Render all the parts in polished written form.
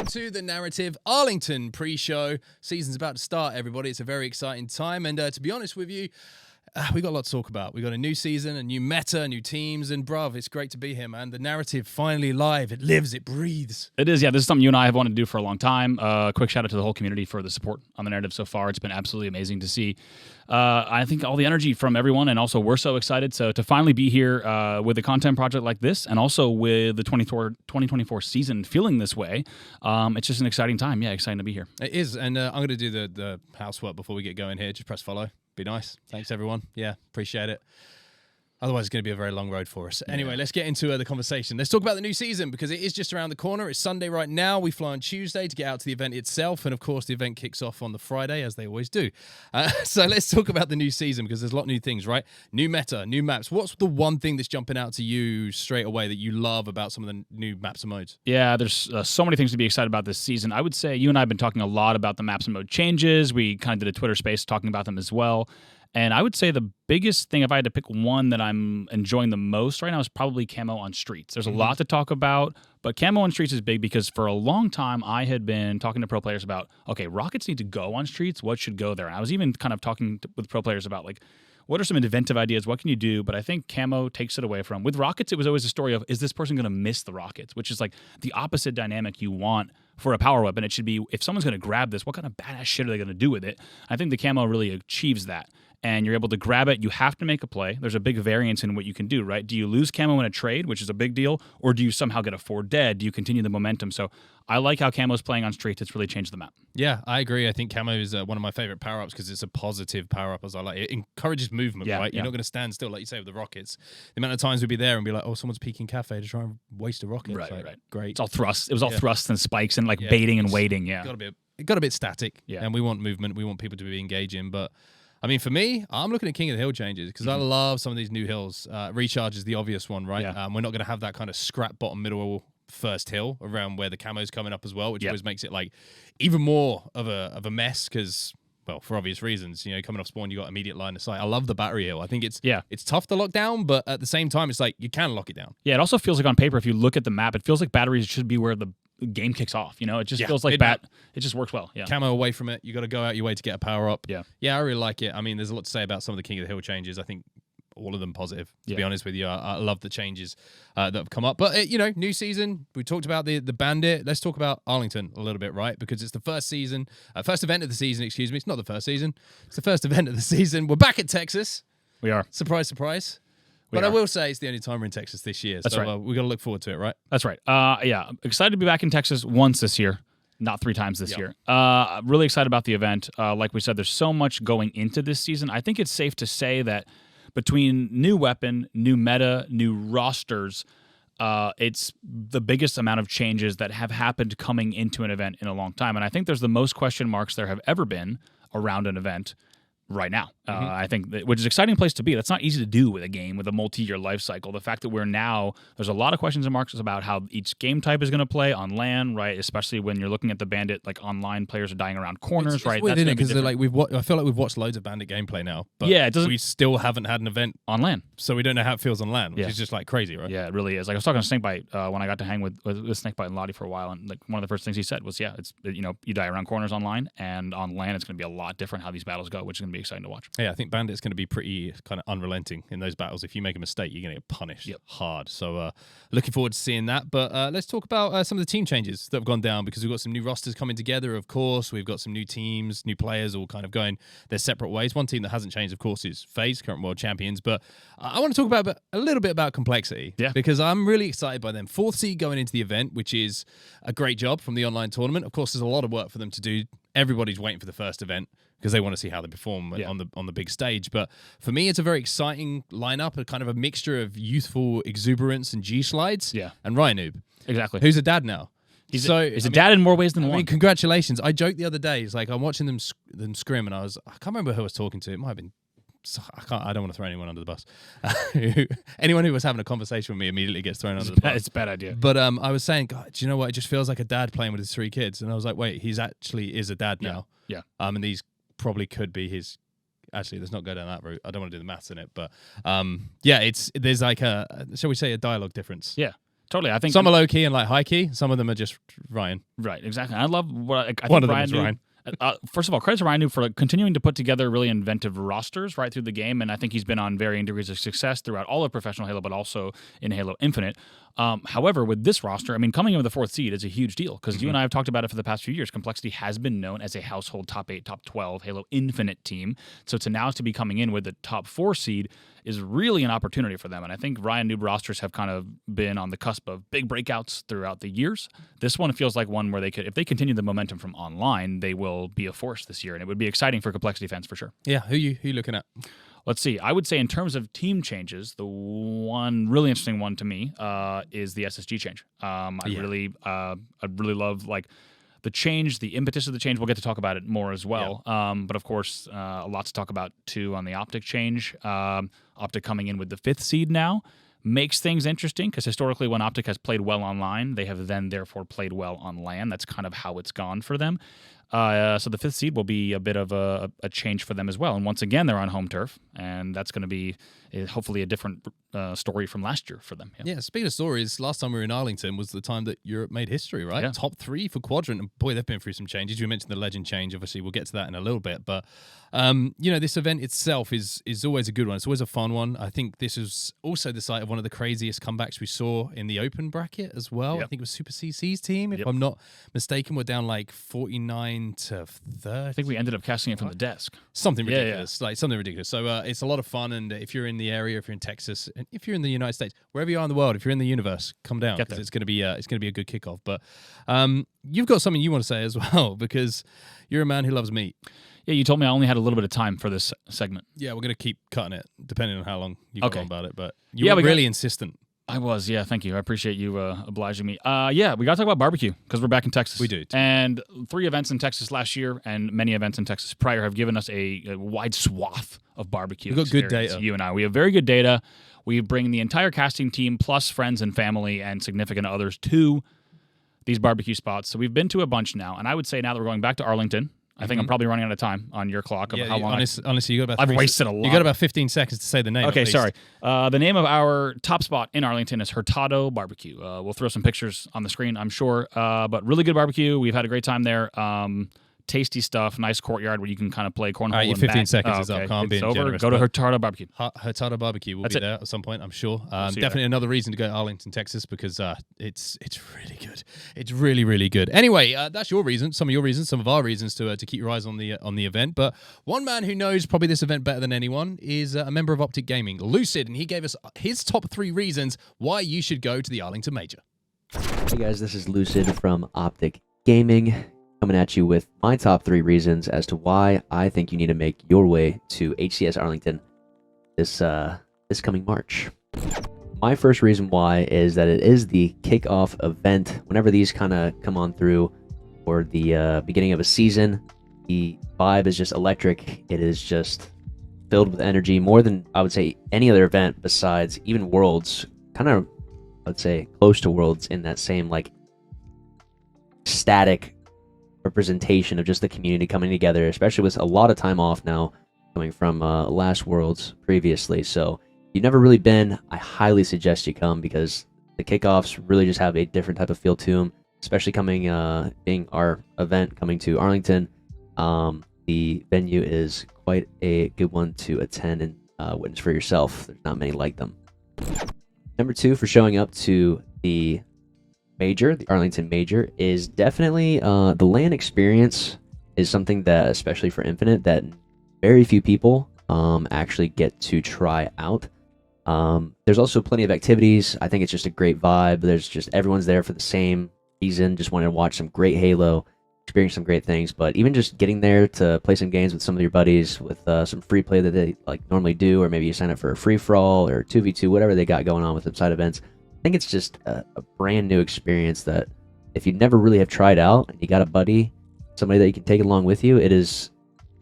to the Narrative Arlington pre-show. Season's about to start, everybody. It's a very exciting time. And to be honest with you, we got a lot to talk about. We got a new season, a new meta, new teams, and bruv, it's great to be here, man. The Narrative finally live. It lives, it breathes. It is, yeah. This is something you and I have wanted to do for a long time. Quick shout out to the whole community for the support on the Narrative so far. It's been absolutely amazing to see. I think all the energy from everyone, and also we're so excited to finally be here with a content project like this, and also with the 2024 season feeling this way. It's just an exciting time. Yeah, exciting to be here. It is, and I'm going to do the housework before we get going here. Just press follow. Be nice. Thanks, everyone. Yeah, appreciate it. Otherwise, it's going to be a very long road for us. Anyway, let's get into the conversation. Let's talk about the new season because it is just around the corner. It's Sunday right now. We fly on Tuesday to get out to the event itself. And, of course, the event kicks off on the Friday, as they always do. So let's talk about the new season because there's a lot of new things, right? New meta, new maps. What's the one thing that's jumping out to you straight away that you love about some of the new maps and modes? Yeah, there's so many things to be excited about this season. I would say you and I have been talking a lot about the maps and mode changes. We kind of did a Twitter space talking about them as well. And I would say the biggest thing, if I had to pick one that I'm enjoying the most right now, is probably camo on streets. There's a lot to talk about, but camo on streets is big because for a long time I had been talking to pro players about, okay, rockets need to go on streets. What should go there? And I was even kind of talking with pro players about, like, what are some inventive ideas? What can you do? But I think camo takes it away from. With rockets, it was always a story of, is this person going to miss the rockets? Which is like the opposite dynamic you want for a power weapon. It should be, if someone's going to grab this, what kind of badass shit are they going to do with it? I think the camo really achieves that. And you're able to grab it. You have to make a play. There's a big variance in what you can do, right? Do you lose camo in a trade, which is a big deal, or do you somehow get a 4 dead? Do you continue the momentum? So I like how camo's playing on streets. It's really changed the map. Yeah, I agree. I think camo is one of my favorite power-ups because it's a positive power-up, as I like. It encourages movement, right? You're not going to stand still, like you say, with the rockets. The amount of times we'd be there and be like, oh, someone's peeking cafe to try and waste a rocket. Right, like, right. Great. It's all thrust. It was all thrusts and spikes and like baiting and waiting, It got a bit static, and we want movement. We want people to be engaging, but I mean, for me, I'm looking at King of the Hill changes because I love some of these new hills. Recharge is the obvious one, right? Yeah. We're not going to have that kind of scrap bottom middle first hill around where the camo's coming up as well, which always makes it like even more of a mess because, well, for obvious reasons, you know, coming off spawn, you got immediate line of sight. I love the battery hill. I think it's tough to lock down, but at the same time, it's like you can lock it down. Yeah, it also feels like on paper, if you look at the map, it feels like batteries should be where the game kicks off. You know, it just feels like it just works well. Yeah, camo away from it. You got to go out your way to get a power up. Yeah, I really like it. I mean, there's a lot to say about some of the King of the Hill changes. I think all of them positive. To be honest with you, I love the changes that have come up. But you know, new season. We talked about the Bandit. Let's talk about Arlington a little bit, right? Because it's the first season, first event of the season. Excuse me, it's not the first season. It's the first event of the season. We're back at Texas. We are. Surprise, surprise. But I will say it's the only time we're in Texas this year. That's right. We got to look forward to it, right? That's right. Yeah, I'm excited to be back in Texas once this year, not 3 times this year. Really excited about the event. Like we said, there's so much going into this season. I think it's safe to say that between new weapon, new meta, new rosters, it's the biggest amount of changes that have happened coming into an event in a long time. And I think there's the most question marks there have ever been around an event right now. I think which is an exciting place to be. That's not easy to do with a game with a multi-year life cycle. The fact that there's a lot of questions and marks about how each game type is going to play on LAN, right? Especially when you're looking at the Bandit, like online players are dying around corners, it's right? Weird, isn't it? Because like I feel like we've watched loads of Bandit gameplay now, but we still haven't had an event on LAN, so we don't know how it feels on LAN, which is just like crazy, right? Yeah, it really is. Like I was talking to SnakeBite when I got to hang with SnakeBite and Lottie for a while, and like one of the first things he said was, it's you die around corners online, and on LAN it's going to be a lot different how these battles go, which is going to be exciting to watch. Yeah, I think Bandit's going to be pretty kind of unrelenting in those battles. If you make a mistake, you're going to get punished hard. So looking forward to seeing that. But let's talk about some of the team changes that have gone down because we've got some new rosters coming together, of course. We've got some new teams, new players all kind of going their separate ways. One team that hasn't changed, of course, is FaZe, current world champions. But I want to talk about a little bit about complexity because I'm really excited by them. 4th seed going into the event, which is a great job from the online tournament. Of course, there's a lot of work for them to do. Everybody's waiting for the first event because they want to see how they perform on the big stage. But for me, it's a very exciting lineup, a kind of a mixture of youthful exuberance and G-slides and Ryanoob. Exactly. Who's a dad now. He's a dad in more ways than one. I mean, congratulations. I joked the other day, it's like I'm watching them scrim and I can't remember who I was talking to. It might have been, I don't want to throw anyone under the bus. Anyone who was having a conversation with me immediately gets thrown under the bus. It's a bad idea. But I was saying, God, do you know what? It just feels like a dad playing with his 3 kids. And I was like, wait, he's actually is a dad now. Yeah. And these probably could be his. Actually, let's not go down that route. I don't want to do the maths in it, but there's like shall we say, a dialogue difference. Yeah. Totally. I think some are low key and like high key. Some of them are just Ryan. Right. Exactly. I love what I One think of them is Ryan. First of all, credit to Ryan for continuing to put together really inventive rosters right through the game, and I think he's been on varying degrees of success throughout all of professional Halo, but also in Halo Infinite. However, with this roster, I mean, coming in with the 4th seed is a huge deal because you and I have talked about it for the past few years. Complexity has been known as a household top 8, top 12 Halo Infinite team. So to now to be coming in with the top 4 seed is really an opportunity for them. And I think Ryan Noob rosters have kind of been on the cusp of big breakouts throughout the years. This one feels like one where they could, if they continue the momentum from online, they will be a force this year. And it would be exciting for Complexity fans for sure. Yeah, who you looking at? Let's see. I would say in terms of team changes, the one really interesting one to me is the SSG change. I really love like the change, the impetus of the change. We'll get to talk about it more as well. Yeah. But of course, a lot to talk about too on the OpTic change. OpTic coming in with the 5th seed now makes things interesting because historically when OpTic has played well online, they have then therefore played well on LAN. That's kind of how it's gone for them. So the 5th seed will be a bit of a change for them as well. And once again, they're on home turf, and that's going to be hopefully a different story from last year for them. Yeah, speaking of stories, last time we were in Arlington was the time that Europe made history, right? Yeah. Top 3 for Quadrant. And boy, they've been through some changes. You mentioned the Legend change. Obviously, we'll get to that in a little bit. But, this event itself is always a good one. It's always a fun one. I think this is also the site of one of the craziest comebacks we saw in the open bracket as well. Yep. I think it was Super CC's team, if I'm not mistaken. We're down like 49 to 30. I think we ended up casting it from the desk. Something ridiculous. Like something ridiculous. So it's a lot of fun. And if you're in the area, if you're in Texas, and if you're in the United States, wherever you are in the world, if you're in the universe, come down because it's going to be a good kickoff. But you've got something you want to say as well because you're a man who loves meat. Yeah, you told me I only had a little bit of time for this segment. Yeah, we're going to keep cutting it depending on how long you go on about it. But you were really insistent. I was, yeah. Thank you. I appreciate you obliging me. We got to talk about barbecue because we're back in Texas. We do. And 3 events in Texas last year and many events in Texas prior have given us a wide swath of barbecue. We've got good data. You and I. We have very good data. We bring the entire casting team plus friends and family and significant others to these barbecue spots. So we've been to a bunch now. And I would say now that we're going back to Arlington, I think I'm probably running out of time on your clock of how long. Honestly, you got about. I've wasted a lot. You got about 15 seconds to say the name. Okay, sorry. The name of our top spot in Arlington is Hurtado Barbecue. We'll throw some pictures on the screen, I'm sure. But really good barbecue. We've had a great time there. Tasty stuff. Nice courtyard where you can kind of play cornhole. All right, your 15 seconds is up. Can't be generous. Go to Hurtado Barbecue. Hurtado Barbecue will be there at some point, I'm sure. Definitely another reason to go to Arlington, Texas, because it's really good. It's really, really good. Anyway, that's your reason. Some of your reasons. Some of our reasons to keep your eyes on the event. But one man who knows probably this event better than anyone is a member of OpTic Gaming, Lucid, and he gave us his top 3 reasons why you should go to the Arlington Major. Hey guys, this is Lucid from OpTic Gaming, coming at you with my top 3 reasons as to why I think you need to make your way to HCS Arlington this coming March. My first reason why is that it is the kickoff event. Whenever these kind of come on through or the beginning of a season, the vibe is just electric. It is just filled with energy more than I would say any other event besides even Worlds. Kind of, I would say, close to Worlds in that same like static representation of just the community coming together, especially with a lot of time off now coming from last Worlds previously. So if you've never really been, I highly suggest you come because the kickoffs really just have a different type of feel to them, especially coming being our event coming to Arlington. The venue is quite a good one to attend and witness for yourself. There's not many like them. Number 2 for showing up to the Major, the Arlington Major, is definitely the LAN experience is something that, especially for Infinite, that very few people actually get to try out. There's also plenty of activities. I think it's just a great vibe. There's just everyone's there for the same reason, just wanting to watch some great Halo, experience some great things. But even just getting there to play some games with some of your buddies with some free play that they like normally do, or maybe you sign up for a free-for-all or 2v2, whatever they got going on with them side events. I think it's just a brand new experience that if you never really have tried out and you got a buddy, somebody that you can take along with you, it is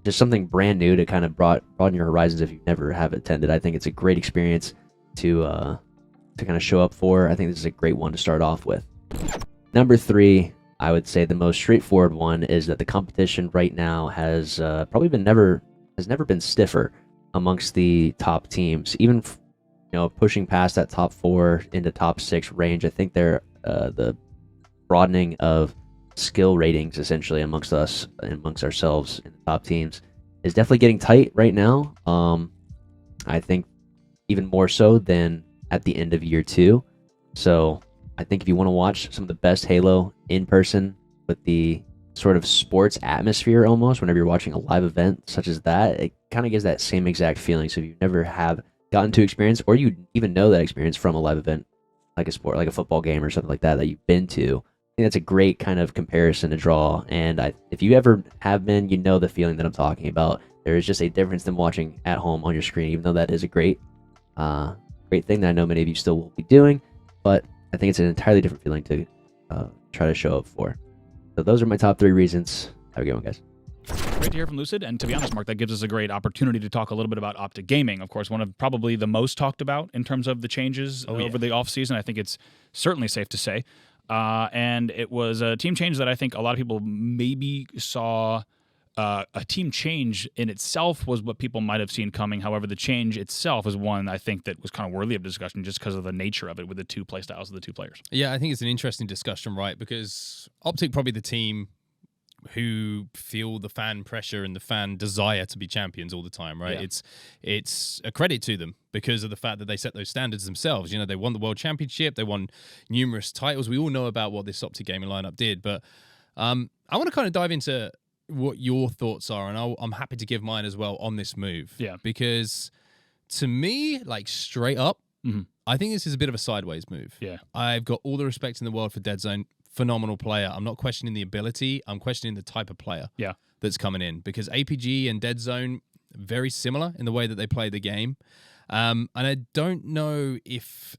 just something brand new to kind of broaden your horizons if you never have attended. I think it's a great experience to kind of show up for. I think this is a great one to start off with. Number 3, I would say the most straightforward one is that the competition right now has probably never been stiffer amongst the top teams. Even pushing past that top 4 into top 6 range. I think they're the broadening of skill ratings essentially amongst ourselves in the top teams is definitely getting tight right now. I think even more so than at the end of year 2. So I think if you want to watch some of the best Halo in person with the sort of sports atmosphere almost, whenever you're watching a live event such as that, it kind of gives that same exact feeling. So if you never have gotten to experience, or you even know that experience from a live event, like a sport, like a football game or something like that you've been to, I think that's a great kind of comparison to draw. And if you ever have been, you know the feeling that I'm talking about. There is just a difference than watching at home on your screen, even though that is a great thing that I know many of you still will be doing. But I think it's an entirely different feeling to try to show up for. So those are my top 3 reasons. Have a good one, guys. Great to hear from Lucid. And to be honest, Mark, that gives us a great opportunity to talk a little bit about OpTic Gaming. Of course, one of probably the most talked about in terms of the changes over the offseason. I think it's certainly safe to say. And it was a team change that I think a lot of people maybe saw. A team change in itself was what people might have seen coming. However, the change itself is one I think that was kind of worthy of discussion just because of the nature of it with the 2 play styles of the 2 players. Yeah, I think it's an interesting discussion, right? Because OpTic probably the team who feel the fan pressure and the fan desire to be champions all the time, right? Yeah. It's a credit to them because of the fact that they set those standards themselves. They won the World Championship, they won numerous titles. We all know about what this OpTic gaming lineup did, but I want to kind of dive into what your thoughts are, and I'm happy to give mine as well on this move. Yeah. Because to me, like straight up, I think this is a bit of a sideways move. Yeah. I've got all the respect in the world for Deadzone. Phenomenal player. I'm not questioning the ability. I'm questioning the type of player that's coming in, because APG and Deadzone, very similar in the way that they play the game. And I don't know if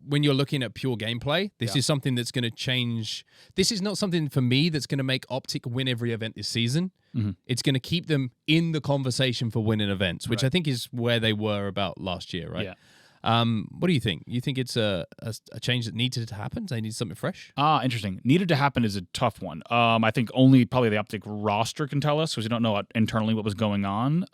when you're looking at pure gameplay, this is something that's going to change. This is not something for me that's going to make OpTic win every event this season. It's going to keep them in the conversation for winning events, which I think is where they were about last year, right? Yeah. What do you think? You think it's a change that needed to happen? They need something fresh? Interesting. Needed to happen is a tough one. I think only probably the OpTic roster can tell us, because we don't know internally what was going on.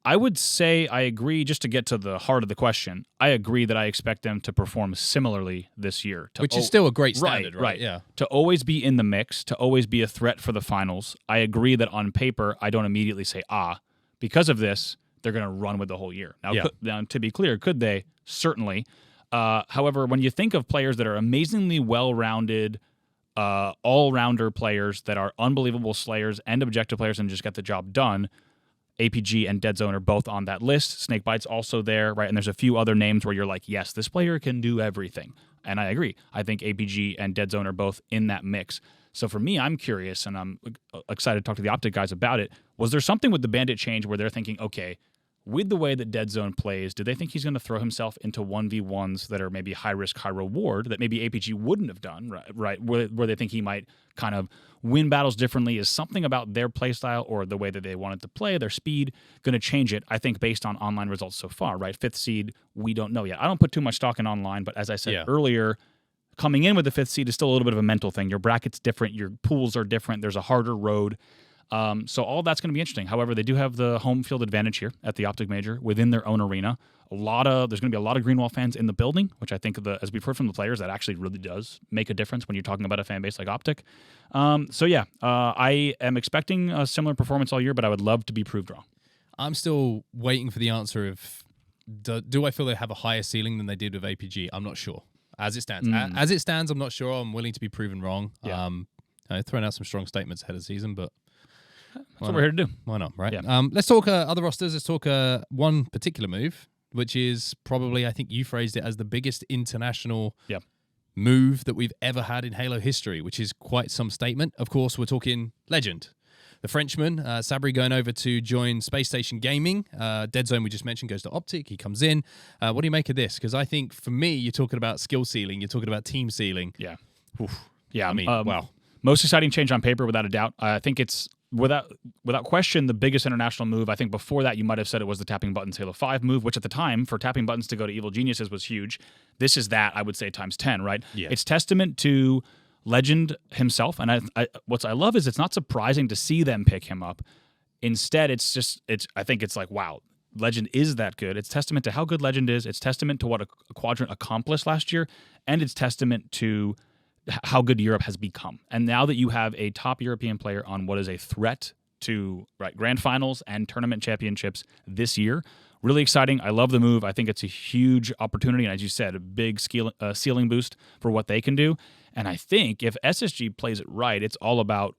I would say I agree, just to get to the heart of the question, I agree that I expect them to perform similarly this year. Which is still a great standard, right? Yeah. To always be in the mix, to always be a threat for the finals. I agree that on paper, I don't immediately say, because of this, they're going to run with the whole year. Now, to be clear, could they? Certainly. However, when you think of players that are amazingly well-rounded, all-rounder players that are unbelievable slayers and objective players and just get the job done, APG and Deadzone are both on that list. SnakeBite's also there, right? And there's a few other names where you're like, yes, this player can do everything. And I agree. I think APG and Deadzone are both in that mix. So for me, I'm curious, and I'm excited to talk to the OpTic guys about it. Was there something with the Bandit change where they're thinking, okay, with the way that Deadzone plays, do they think he's going to throw himself into 1v1s that are maybe high risk, high reward that maybe APG wouldn't have done, right? Where they think he might kind of win battles differently? Is something about their playstyle or the way that they wanted to play, their speed, going to change it? I think based on online results so far, right? 5th seed, we don't know yet. I don't put too much stock in online, but as I said earlier, coming in with the 5th seed is still a little bit of a mental thing. Your bracket's different, your pools are different, there's a harder road. So all that's going to be interesting. However, they do have the home field advantage here at the OpTic Major within their own arena. There's going to be a lot of Greenwall fans in the building, which I think, as we've heard from the players, that actually really does make a difference when you're talking about a fan base like OpTic. I am expecting a similar performance all year, but I would love to be proved wrong. I'm still waiting for the answer of, do I feel they have a higher ceiling than they did with APG? I'm not sure. As it stands. As it stands, I'm not sure. I'm willing to be proven wrong. Yeah. Throwing out some strong statements ahead of the season, but that's what we're here to do. Why not, right? Yeah. Let's talk other rosters. Let's talk one particular move, which is probably, I think you phrased it as the biggest international move that we've ever had in Halo history, which is quite some statement. Of course, we're talking Legend. The Frenchman, Sabri, going over to join Space Station Gaming. Deadzone, we just mentioned, goes to OpTic. He comes in. What do you make of this? Because I think, for me, you're talking about skill ceiling. You're talking about team ceiling. Yeah. Oof. Yeah. I mean, wow. Most exciting change on paper, without a doubt. I think it's, without question, the biggest international move. I think before that, you might have said it was the tapping buttons Halo 5 move, which at the time, for tapping buttons to go to Evil Geniuses was huge. This is that, I would say, times 10, right? Yeah. It's testament to Legend himself, and what I love is it's not surprising to see them pick him up. Instead, I think it's like, wow, Legend is that good. It's testament to how good Legend is. It's testament to what a Quadrant accomplished last year, and it's testament to how good Europe has become. And now that you have a top European player on what is a threat to grand finals and tournament championships this year, really exciting. I love the move. I think it's a huge opportunity, and as you said, a big ceiling boost for what they can do. And I think if SSG plays it right, it's all about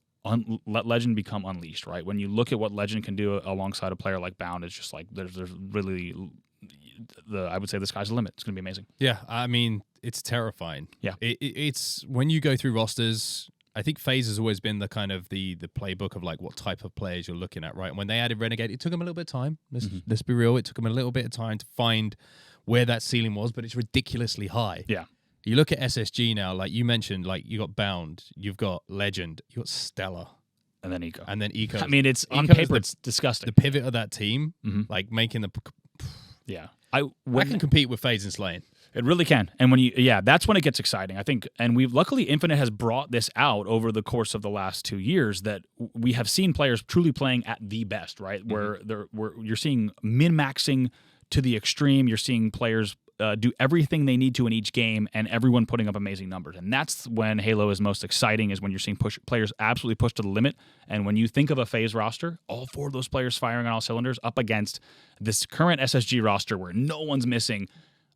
let Legend become unleashed, right? When you look at what Legend can do alongside a player like Bound, it's just like there's really I would say the sky's the limit. It's going to be amazing. Yeah, I mean, it's terrifying. Yeah. It's when you go through rosters, I think FaZe has always been the kind of the playbook of like what type of players you're looking at, right? And when they added Renegade, it took them a little bit of time. Let's be real. It took them a little bit of time to find where that ceiling was, but it's ridiculously high. Yeah. You look at SSG now, like you mentioned, like you got Bound, you've got Legend, you got Stellar. And then Eco. I mean, it's on paper, it's disgusting. The pivot of that team, like making the... Yeah. I can compete with FaZe and Slaying. It really can. And that's when it gets exciting, I think. And luckily Infinite has brought this out over the course of the last 2 years, that we have seen players truly playing at the best, right? Where you're seeing min-maxing to the extreme. You're seeing players do everything they need to in each game, and everyone putting up amazing numbers. And that's when Halo is most exciting, is when you're seeing players absolutely push to the limit. And when you think of a FaZe roster, all 4 of those players firing on all cylinders up against this current SSG roster where no one's missing,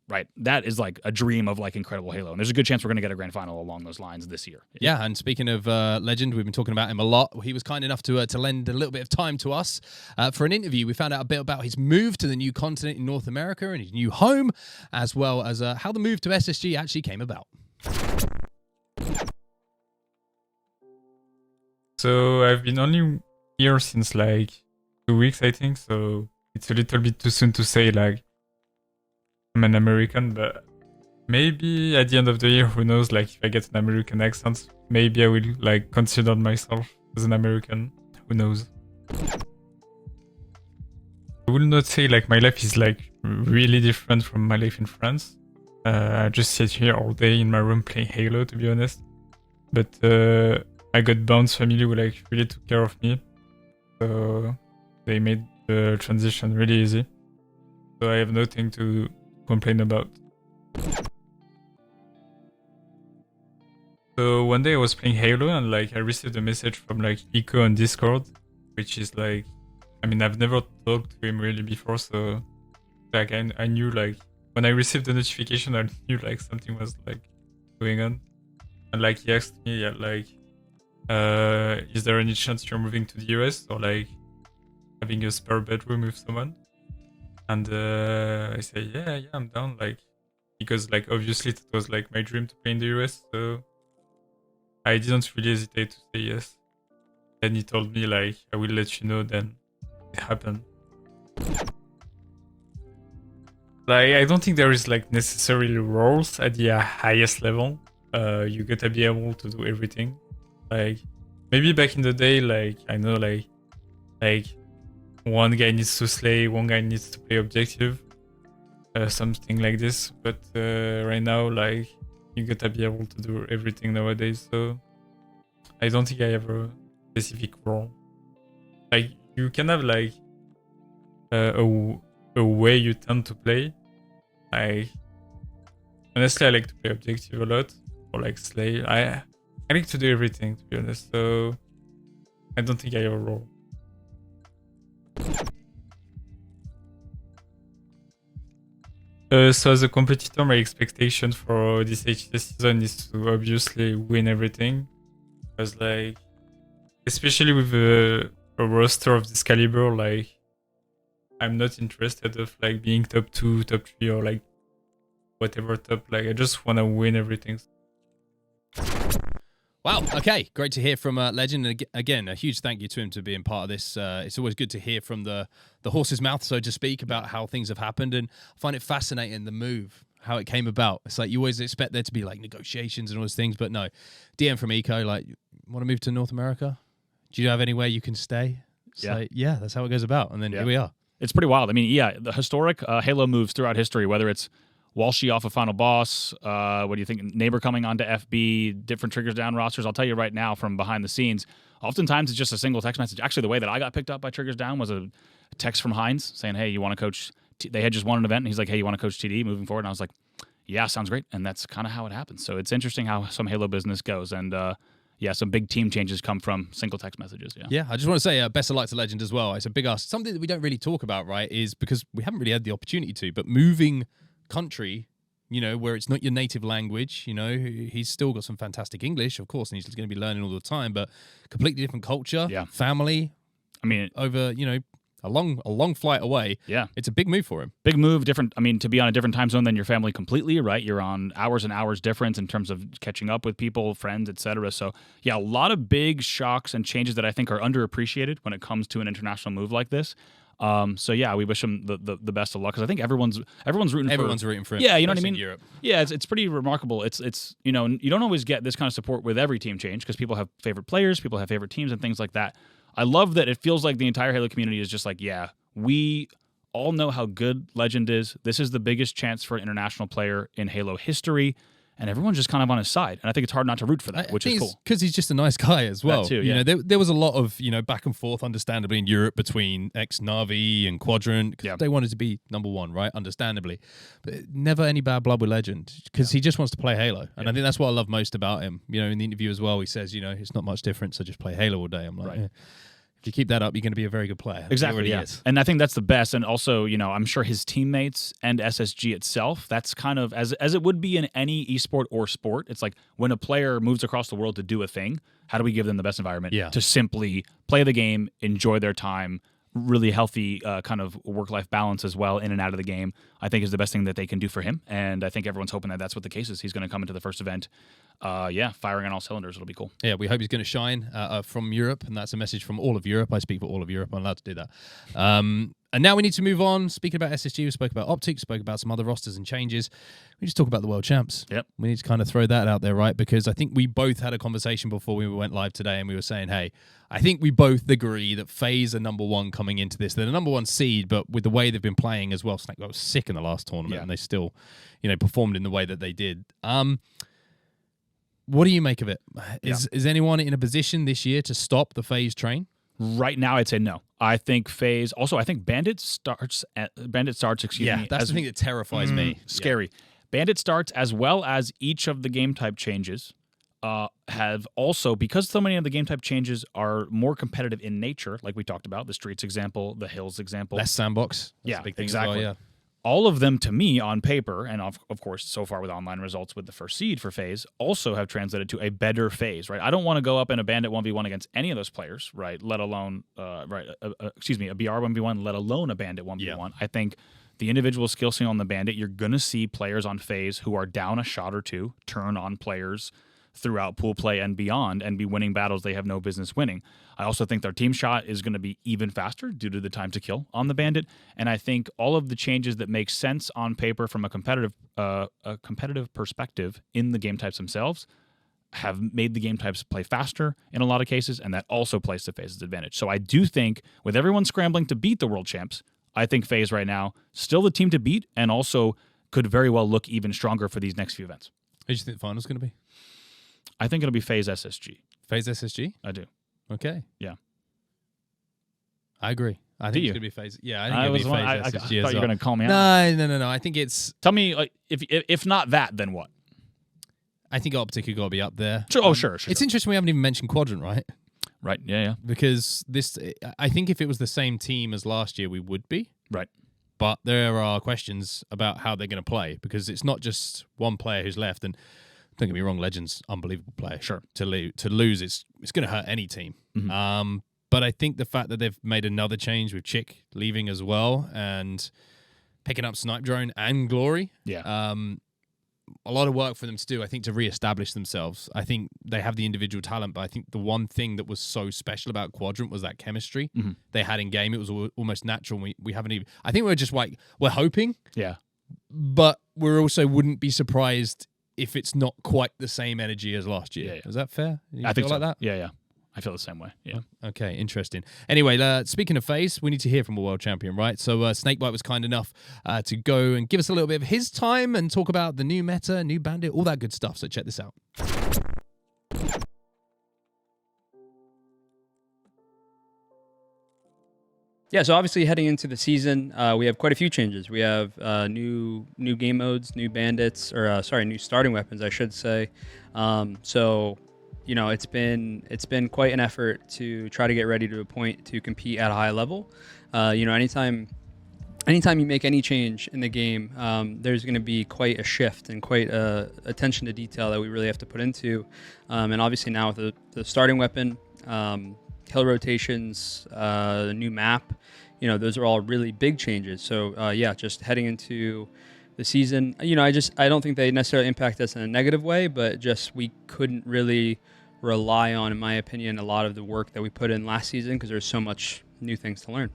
right? That is like a dream of like incredible Halo. And there's a good chance we're going to get a grand final along those lines this year. Yeah, and speaking of Legend, we've been talking about him a lot. He was kind enough to lend a little bit of time to us for an interview. We found out a bit about his move to the new continent in North America and his new home, as well as how the move to SSG actually came about. So I've been only here since like 2 weeks, I think. So it's a little bit too soon to say like I'm an American, but maybe at the end of the year, who knows, like if I get an American accent, maybe I will like consider myself as an American. Who knows? I will not say like my life is like really different from my life in France. I just sit here all day in my room playing Halo, to be honest. But I got Bound's family who like really took care of me. So they made the transition really easy. So I have nothing to complain about. So one day I was playing Halo and like I received a message from like Eco on Discord, which is like, I mean, I've never talked to him really before, so like I knew like when I received the notification, I knew like something was like going on. And like he asked me, yeah, like, is there any chance you're moving to the US or like having a spare bedroom with someone? And I say, yeah, I'm down, like, because like obviously it was like my dream to play in the US, so I didn't really hesitate to say yes. Then he told me like, I will let you know, then it happened. Like, I don't think there is like necessarily roles at the highest level. You gotta be able to do everything. Like, maybe back in the day, like, I know like one guy needs to slay, one guy needs to play objective, something like this. But right now, like, you gotta be able to do everything nowadays. So I don't think I have a specific role. Like, you can have like a way you tend to play. Like, honestly, I like to play objective a lot, or like slay. I like to do everything, to be honest. So I don't think I have a role. So as a competitor, my expectation for this HCS season is to obviously win everything. Because like, especially with a roster of this caliber, like, I'm not interested of like being top 2, top 3, or like whatever top. Like, I just want to win everything. Wow. Okay. Great to hear from Legend. And again, a huge thank you to him to being part of this. It's always good to hear from the horse's mouth, so to speak, about how things have happened. And I find it fascinating, the move, how it came about. It's like you always expect there to be like negotiations and all those things, but no. DM from Eco, like, want to move to North America? Do you have anywhere you can stay? It's like, yeah, that's how it goes about. And then here we are. It's pretty wild. I mean, yeah, the historic Halo moves throughout history, whether it's Walshy off a Final Boss, what do you think? Neighbor coming onto FB, different triggers down rosters. I'll tell you right now from behind the snes, oftentimes it's just a single text message. Actually, the way that I got picked up by triggers down was a text from Heinz saying, hey, you want to coach? They had just won an event, and he's like, hey, you want to coach TD moving forward? And I was like, yeah, sounds great. And that's kind of how it happens. So it's interesting how some Halo business goes. And yeah, some big team changes come from single text messages. Yeah, I just want to say best of luck to Legend as well. It's a big ask. Something that we don't really talk about, right, is because we haven't really had the opportunity to, but moving country, you know, where it's not your native language, you know, he's still got some fantastic English, of course, and he's going to be learning all the time, but completely different culture, family. I mean, over, you know, a long flight away. Yeah. It's a big move for him. Big move, different. I mean, to be on a different time zone than your family completely, right? You're on hours and hours difference in terms of catching up with people, friends, etc. So, yeah, a lot of big shocks and changes that I think are underappreciated when it comes to an international move like this. So yeah, we wish him the best of luck because I think everyone's rooting for him. Yeah, you know what I mean? Europe. Yeah, it's pretty remarkable. It's you know, you don't always get this kind of support with every team change because people have favorite players, people have favorite teams and things like that. I love that it feels like the entire Halo community is just like, yeah, we all know how good Legend is. This is the biggest chance for an international player in Halo history. And everyone's just kind of on his side. And I think it's hard not to root for that, which is cool. Because he's just a nice guy as well. That too, yeah. You know, there was a lot of, you know, back and forth, understandably, in Europe between ex-Na'Vi and Quadrant. Because they wanted to be number one, right? Understandably. But never any bad blood with Legend. Because he just wants to play Halo. And I think that's what I love most about him. You know, in the interview as well, he says, you know, it's not much different, so just play Halo all day. I'm like, yeah. If you keep that up, you're going to be a very good player. Exactly, yeah. And I think that's the best. And also, you know, I'm sure his teammates and SSG itself, that's kind of, as it would be in any esport or sport, it's like when a player moves across the world to do a thing, how do we give them the best environment to simply play the game, enjoy their time, really healthy kind of work-life balance as well in and out of the game, I think is the best thing that they can do for him. And I think everyone's hoping that that's what the case is. He's going to come into the first event, firing on all cylinders. It'll be cool. Yeah, we hope he's going to shine from Europe, and that's a message from all of Europe. I speak for all of Europe. I'm allowed to do that. And now we need to move on. Speaking about SSG, we spoke about OpTic, spoke about some other rosters and changes. We just talk about the world champs. Yep. We need to kind of throw that out there, right? Because I think we both had a conversation before we went live today, and we were saying, hey, I think we both agree that FaZe are number one coming into this. They're the number one seed, but with the way they've been playing as well, SnakeBite was sick in the last tournament, and they still, you know, performed in the way that they did. What do you make of it? Is anyone in a position this year to stop the FaZe train? Right now, I'd say no. I think FaZe. Also, I think Bandit starts. Excuse me. That's the thing that terrifies me. Scary. Bandit starts as well as each of the game type changes have also, because so many of the game type changes are more competitive in nature, like we talked about, the Streets example, the Hills example. Less sandbox. That's a big thing exactly. As well, all of them, to me, on paper, and of course, so far with online results with the first seed for FaZe, also have translated to a better FaZe, right? I don't want to go up in a Bandit 1v1 against any of those players, right? Let alone, a BR 1v1, let alone a Bandit 1v1. Yeah. I think the individual skill ceiling on the Bandit, you're going to see players on FaZe who are down a shot or two turn on players throughout pool play and beyond and be winning battles they have no business winning. I also think their team shot is going to be even faster due to the time to kill on the Bandit. And I think all of the changes that make sense on paper from a competitive perspective in the game types themselves have made the game types play faster in a lot of cases, and that also plays to FaZe's advantage. So I do think with everyone scrambling to beat the world champs, I think FaZe right now still the team to beat and also could very well look even stronger for these next few events. Who do you think the final's going to be? I think it'll be FaZe SSG. FaZe SSG? I do. Okay. Yeah. I agree. I think it's going to be FaZe. Yeah, I think it'll be FaZe SSG I as thought you well. were going to call me out. No. I think it's... Tell me, like, if not that, then what? I think OpTic have got to be up there. Sure. Sure. It's interesting we haven't even mentioned Quadrant, right? Right, yeah. Because I think if it was the same team as last year, we would be. Right. But there are questions about how they're going to play because it's not just one player who's left. And don't get me wrong, Legend's unbelievable player. Sure. To lose, it's going to hurt any team. Mm-hmm. But I think the fact that they've made another change with Chick leaving as well and picking up Snipe Drone and Glory. Yeah. A lot of work for them to do, I think, to reestablish themselves. I think they have the individual talent, but I think the one thing that was so special about Quadrant was that chemistry they had in game. It was almost natural. We haven't even... I think we're just like... We're hoping. Yeah. But we also wouldn't be surprised if it's not quite the same energy as last year. Yeah. Is that fair? I think so. Like that? Yeah. I feel the same way. Yeah. Okay, interesting. Anyway, speaking of FaZe, we need to hear from a world champion, right? So SnakeBite was kind enough to go and give us a little bit of his time and talk about the new meta, new bandit, all that good stuff. So check this out. Yeah, so obviously heading into the season, we have quite a few changes. We have new game modes, new bandits, or new starting weapons, I should say. So, it's been quite an effort to try to get ready to a point to compete at a high level. Anytime you make any change in the game, there's going to be quite a shift and quite a attention to detail that we really have to put into. And obviously now with the starting weapon, hill rotations, the new map, those are all really big changes. So just heading into the season, I don't think they necessarily impact us in a negative way, but just we couldn't really rely on, in my opinion, a lot of the work that we put in last season because there's so much new things to learn.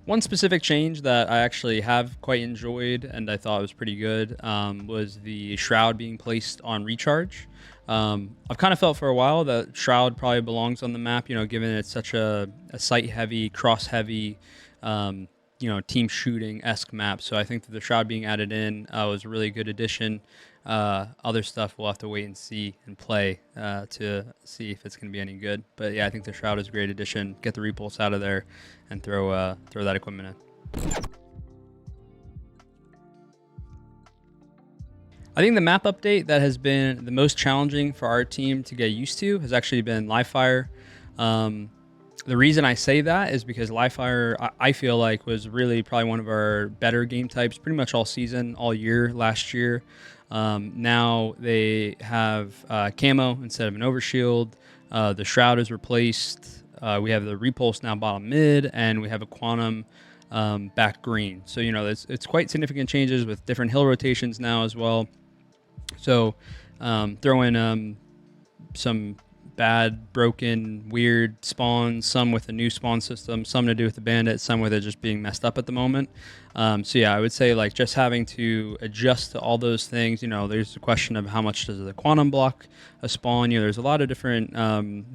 One specific change that I actually have quite enjoyed and I thought was pretty good was the Shroud being placed on recharge. I've kind of felt for a while that Shroud probably belongs on the map, given it's such a site-heavy, cross-heavy, team shooting-esque map. So I think that the Shroud being added in was a really good addition. Other stuff we'll have to wait and see and play to see if it's going to be any good. But yeah, I think the Shroud is a great addition. Get the repulse out of there and throw that equipment in. I think the map update that has been the most challenging for our team to get used to has actually been live fire. The reason I say that is because live fire, I feel like, was really probably one of our better game types pretty much all season, all year, last year. Now they have camo instead of an overshield. The Shroud is replaced. We have the repulse now bottom mid, and we have a quantum back green. So, it's quite significant changes with different hill rotations now as well. So throw in some bad, broken, weird spawns, some with a new spawn system, some to do with the bandit, some with it just being messed up at the moment. So yeah, I would say like just having to adjust to all those things. There's the question of how much does the quantum block a spawn. There's a lot of different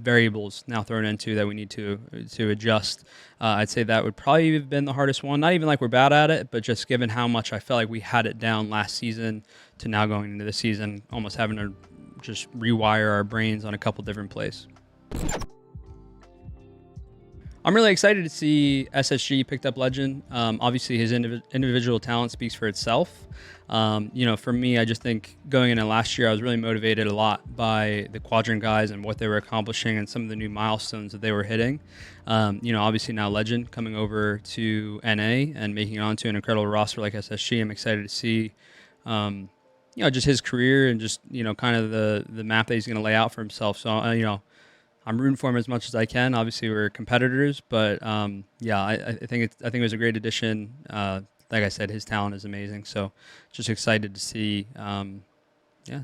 variables now thrown into that we need to adjust. I'd say that would probably have been the hardest one. Not even like we're bad at it, but just given how much I felt like we had it down last season to now going into the season, almost having to just rewire our brains on a couple different plays. I'm really excited to see SSG picked up Legend. Obviously, his individual talent speaks for itself. For me, I just think going into last year, I was really motivated a lot by the Quadrant guys and what they were accomplishing and some of the new milestones that they were hitting. Obviously now Legend coming over to NA and making it onto an incredible roster like SSG. I'm excited to see just his career and just, kind of the map that he's going to lay out for himself. So, I'm rooting for him as much as I can. Obviously, we're competitors, but I think it was a great addition. Like I said, his talent is amazing. So, just excited to see,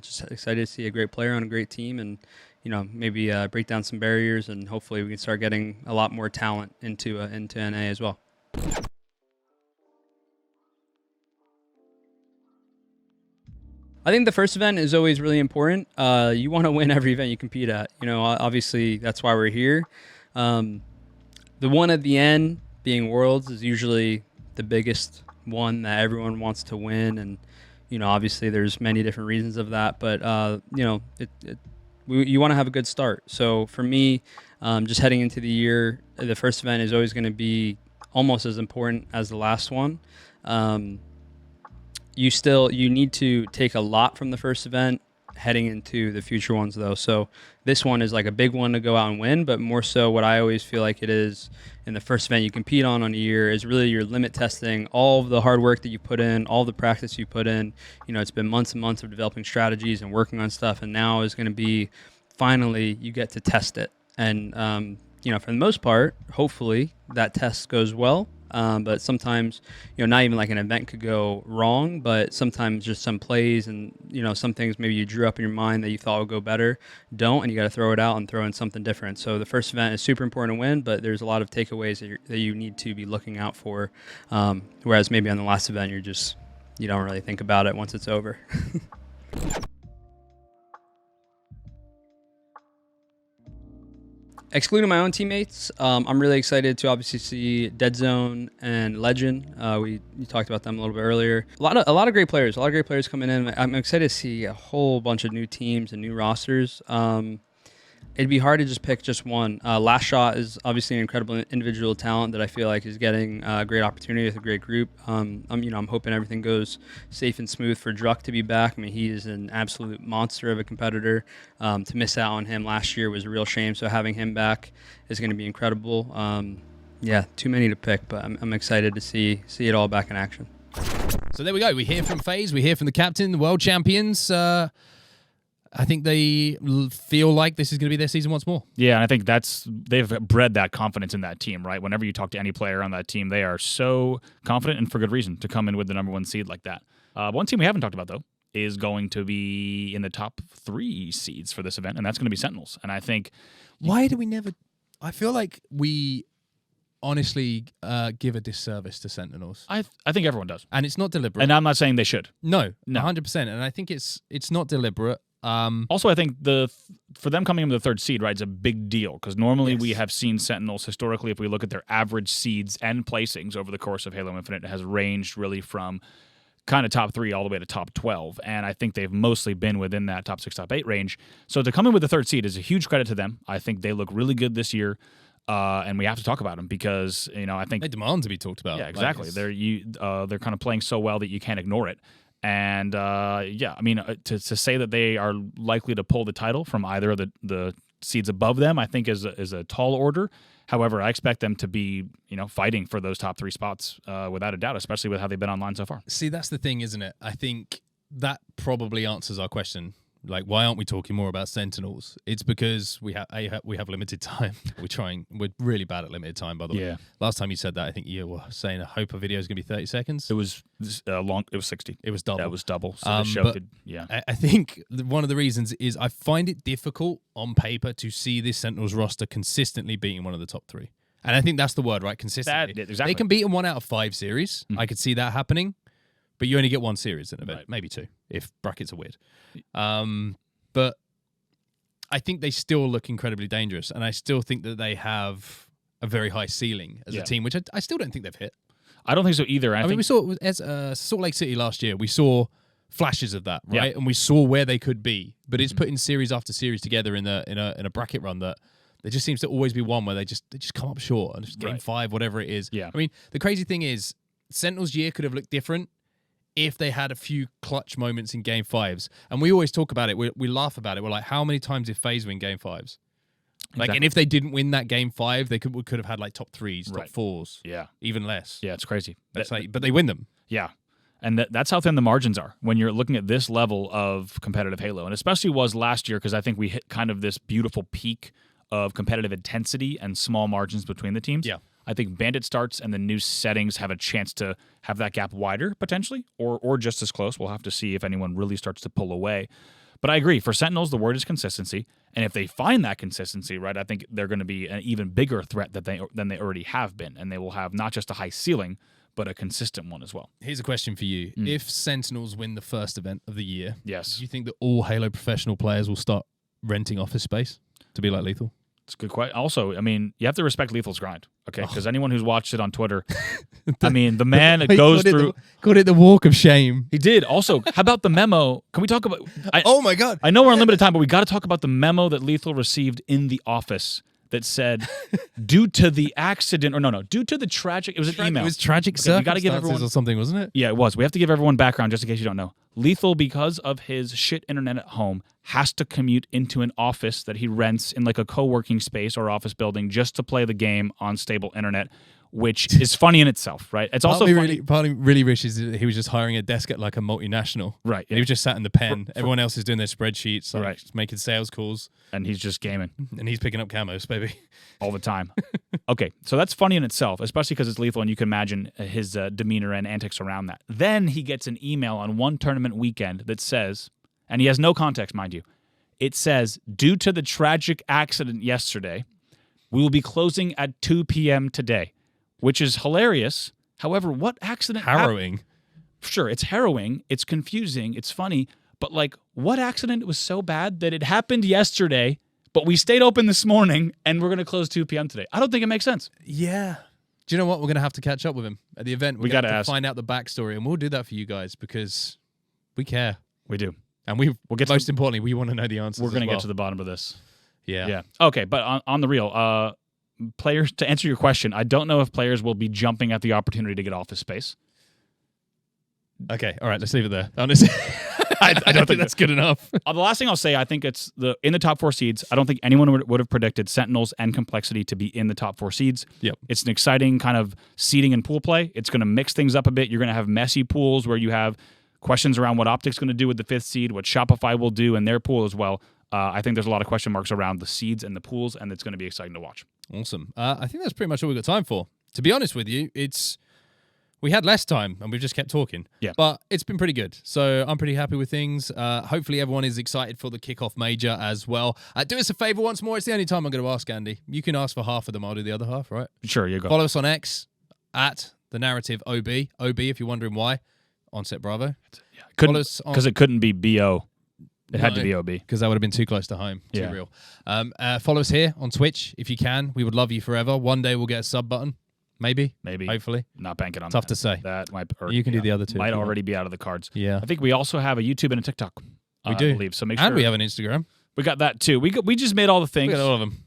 just excited to see a great player on a great team, and maybe break down some barriers, and hopefully we can start getting a lot more talent into NA as well. I think the first event is always really important. You want to win every event you compete at. Obviously that's why we're here. The one at the end, being Worlds, is usually the biggest one that everyone wants to win, and obviously there's many different reasons of that. But you want to have a good start. So for me, just heading into the year, the first event is always going to be almost as important as the last one. You need to take a lot from the first event heading into the future ones, though. So this one is like a big one to go out and win, but more so what I always feel like it is in the first event you compete on a year is really your limit testing, all of the hard work that you put in, all the practice you put in. It's been months and months of developing strategies and working on stuff, and now is going to be finally you get to test it. And for the most part, hopefully that test goes well. But sometimes, not even like an event could go wrong, but sometimes just some plays and, some things maybe you drew up in your mind that you thought would go better don't, and you got to throw it out and throw in something different. So the first event is super important to win, but there's a lot of takeaways that you need to be looking out for. Whereas maybe on the last event, you don't really think about it once it's over. Excluding my own teammates, I'm really excited to obviously see Dead Zone and Legend. We talked about them a little bit earlier. A lot of great players. A lot of great players coming in. I'm excited to see a whole bunch of new teams and new rosters. It'd be hard to just pick just one. Last Shot is obviously an incredible individual talent that I feel like is getting a great opportunity with a great group. I'm hoping everything goes safe and smooth for Druck to be back. I mean, he is an absolute monster of a competitor. To miss out on him last year was a real shame. So having him back is going to be incredible. Yeah, too many to pick, but I'm excited to see it all back in action. So there we go. We hear from FaZe. We hear from the captain, the world champions. I think they feel like this is going to be their season once more. Yeah, and I think they've bred that confidence in that team, right? Whenever you talk to any player on that team, they are so confident, and for good reason, to come in with the number 1 seed like that. One team we haven't talked about, though, is going to be in the top 3 seeds for this event, and that's going to be Sentinels. And I think... Why do we never... I feel like we honestly give a disservice to Sentinels. I think everyone does. And it's not deliberate. And I'm not saying they should. No, 100%. And I think it's not deliberate. Also, I think for them coming in with the 3rd seed, right, is a big deal because normally we have seen Sentinels historically, if we look at their average seeds and placings over the course of Halo Infinite, it has ranged really from kind of top 3 all the way to top 12, and I think they've mostly been within that top 6, top 8 range. So to come in with the 3rd seed is a huge credit to them. I think they look really good this year, and we have to talk about them because I think they demand to be talked about. Yeah, exactly. They're kind of playing so well that you can't ignore it. And to say that they are likely to pull the title from either of the seeds above them, I think is a tall order. However, I expect them to be fighting for those top 3 spots without a doubt, especially with how they've been online so far. See, that's the thing, isn't it? I think that probably answers our question. Like, why aren't we talking more about Sentinels? It's because we have limited time. We're really bad at limited time, by the way. Yeah. Last time you said that, I think you were saying I hope a video is going to be 30 seconds. It was long. It was 60. It was double. That was double. So the show did, yeah. I think one of the reasons is I find it difficult on paper to see this Sentinels roster consistently beating one of the top 3. And I think that's the word, right? Consistently. Exactly. They can beat in 1 out of 5 series. I could see that happening. But you only get 1 series in an event, maybe 2, if brackets are weird. But I think they still look incredibly dangerous, and I still think that they have a very high ceiling as a team, which I still don't think they've hit. I don't think so either. I mean, we saw as Salt Lake City last year, we saw flashes of that, right? Yeah. And we saw where they could be. But it's putting series after series together in a bracket run that there just seems to always be one where they just come up short, and just game 5, whatever it is. Yeah. I mean, the crazy thing is, Sentinels' year could have looked different if they had a few clutch moments in game 5s. And we always talk about it. We laugh about it. We're like, how many times did FaZe win game 5s? Like, and if they didn't win that game 5, they could have had like top 3s, top 4s. Yeah. Even less. Yeah, it's crazy. But they win them. Yeah. And that's how thin the margins are when you're looking at this level of competitive Halo. And especially was last year because I think we hit kind of this beautiful peak of competitive intensity and small margins between the teams. Yeah. I think Bandit starts and the new settings have a chance to have that gap wider, potentially, or just as close. We'll have to see if anyone really starts to pull away. But I agree. For Sentinels, the word is consistency. And if they find that consistency, right, I think they're going to be an even bigger threat than they already have been. And they will have not just a high ceiling, but a consistent one as well. Here's a question for you. If Sentinels win the first event of the year, do you think that all Halo professional players will start renting office space to be like Lethal? It's a good question. Also, I mean, you have to respect Lethal's grind, okay? Because anyone who's watched it on Twitter, I mean, the man goes through... Called it the walk of shame. He did. Also, how about the memo? Can we talk about... Oh, my God. I know we're on limited time, but we got to talk about the memo that Lethal received in the office that said, due to the accident... due to the tragic... It was an email. It was tragic circumstances or something, wasn't it? Yeah, it was. We have to give everyone background just in case you don't know. Lethal, because of his shit internet at home, has to commute into an office that he rents in like a co-working space or office building just to play the game on stable internet, which is funny in itself, right? It's also funny. Part of me really wishes that he was just hiring a desk at like a multinational. Right. And he was just sat in the pen. Everyone else is doing their spreadsheets, like just making sales calls. And he's just gaming. And he's picking up camos, baby. All the time. Okay, so that's funny in itself, especially because it's Lethal and you can imagine his demeanor and antics around that. Then he gets an email on one tournament weekend that says, and he has no context, mind you, it says, due to the tragic accident yesterday, we will be closing at 2 p.m. today, which is hilarious. However, what accident? Harrowing. Sure, it's harrowing. It's confusing. It's funny. But like, what accident was so bad that it happened yesterday, but we stayed open this morning and we're going to close 2 p.m. today? I don't think it makes sense. Yeah. Do you know what? We're going to have to catch up with him at the event. We got to find out the backstory, and we'll do that for you guys because we care. We do. And we'll get most importantly, we want to know the answers. We're going to get to the bottom of this. Yeah. Okay, but on the real, players, to answer your question, I don't know if players will be jumping at the opportunity to get office space. Okay. All right. Let's leave it there. Honestly, I don't think that's good enough. The last thing I'll say, I think it's in the top 4 seeds. I don't think anyone would have predicted Sentinels and Complexity to be in the top 4 seeds. Yep. It's an exciting kind of seeding and pool play. It's going to mix things up a bit. You're going to have messy pools where you have questions around what OpTic's going to do with the 5th seed, what Shopify will do in their pool as well. I think there's a lot of question marks around the seeds and the pools, and it's going to be exciting to watch. Awesome. I think that's pretty much all we've got time for. To be honest with you, we had less time and we've just kept talking. Yeah. But it's been pretty good. So I'm pretty happy with things. Hopefully everyone is excited for the kickoff major as well. Do us a favor once more. It's the only time I'm going to ask, Andy. You can ask for half of them. I'll do the other half, right? Sure, you go. Follow us on X at the narrative OB. OB if you're wondering why. Onset Bravo. Because it couldn't be BO. It had to be OB. Because that would have been too close to home. Too real. Follow us here on Twitch if you can. We would love you forever. One day we'll get a sub button. Maybe. Hopefully. Not banking on Tough that. to say. That might. You can do the other two. Might already be out of the cards. Yeah. I think we also have a YouTube and a TikTok. We do. I believe. So make sure. And we have an Instagram. We got that too. We just made all the things. We got all of them. /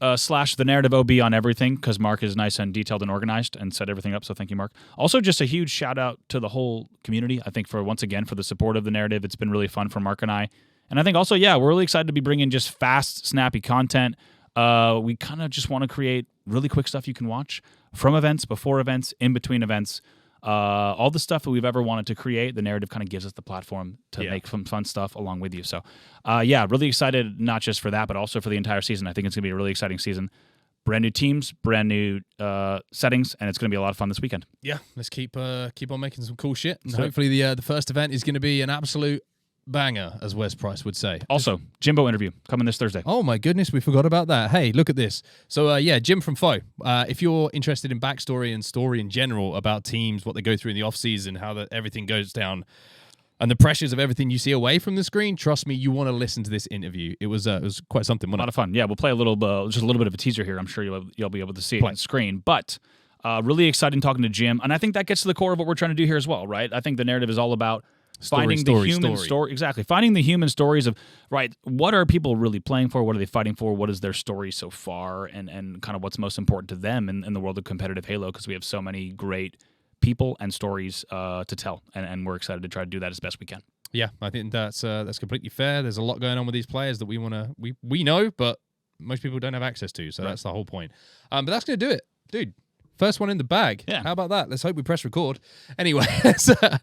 the narrative OB on everything because Mark is nice and detailed and organized and set everything up. So thank you, Mark. Also, just a huge shout out to the whole community. I think for the support of the narrative. It's been really fun for Mark and I. And I think also, we're really excited to be bringing just fast, snappy content. We kind of just want to create really quick stuff you can watch from events, before events, in between events. All the stuff that we've ever wanted to create, the narrative kind of gives us the platform to make some fun stuff along with you. So, really excited not just for that, but also for the entire season. I think it's going to be a really exciting season. Brand new teams, brand new settings, and it's going to be a lot of fun this weekend. Yeah, let's keep on making some cool shit. And hopefully the first event is going to be an absolute banger, as Wes Price would say. Also, Jimbo interview coming this Thursday. Oh my goodness, we forgot about that. Hey, look at this. So Jim from FoE. If you're interested in backstory and story in general about teams, what they go through in the off season, how everything goes down, and the pressures of everything you see away from the screen, trust me, you want to listen to this interview. It was quite something. A lot of fun. Yeah, we'll play just a little bit of a teaser here. I'm sure you'll be able to see it on the screen. But really exciting talking to Jim, and I think that gets to the core of what we're trying to do here as well, right? I think the narrative is all about finding the human story. Exactly. Finding the human stories of, right, what are people really playing for? What are they fighting for? What is their story so far? And kind of what's most important to them in the world of competitive Halo, because we have so many great people and stories to tell. And we're excited to try to do that as best we can. Yeah, I think that's completely fair. There's a lot going on with these players that we know, but most people don't have access to. So that's the whole point. But that's going to do it. Dude. First one in the bag. Yeah. How about that? Let's hope we press record. Anyway.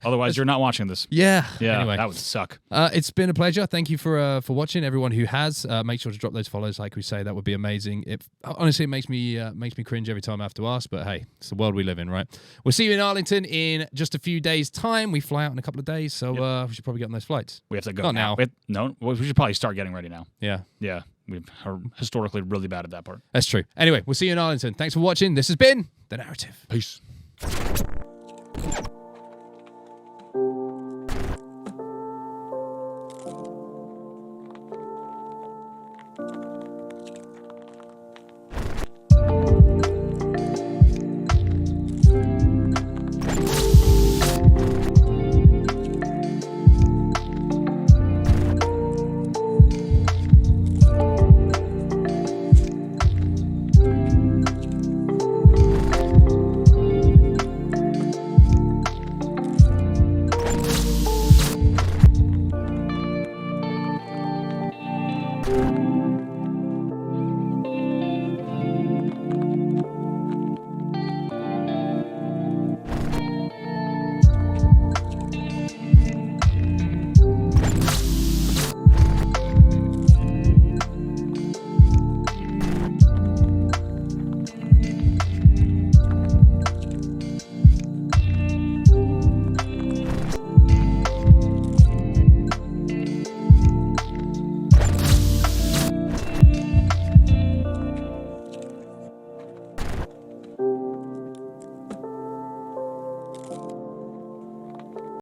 Otherwise, you're not watching this. Yeah. Anyway. That would suck. It's been a pleasure. Thank you for watching. Everyone who has, make sure to drop those follows. Like we say, that would be amazing. Honestly, it makes me cringe every time I have to ask. But hey, it's the world we live in, right? We'll see you in Arlington in just a few days' time. We fly out in a couple of days, so we should probably get on those flights. We have to go Not now. We should probably start getting ready now. Yeah. Yeah. We are historically really bad at that part. That's true. Anyway, we'll see you in Arlington. Thanks for watching. This has been The Narrative. Peace.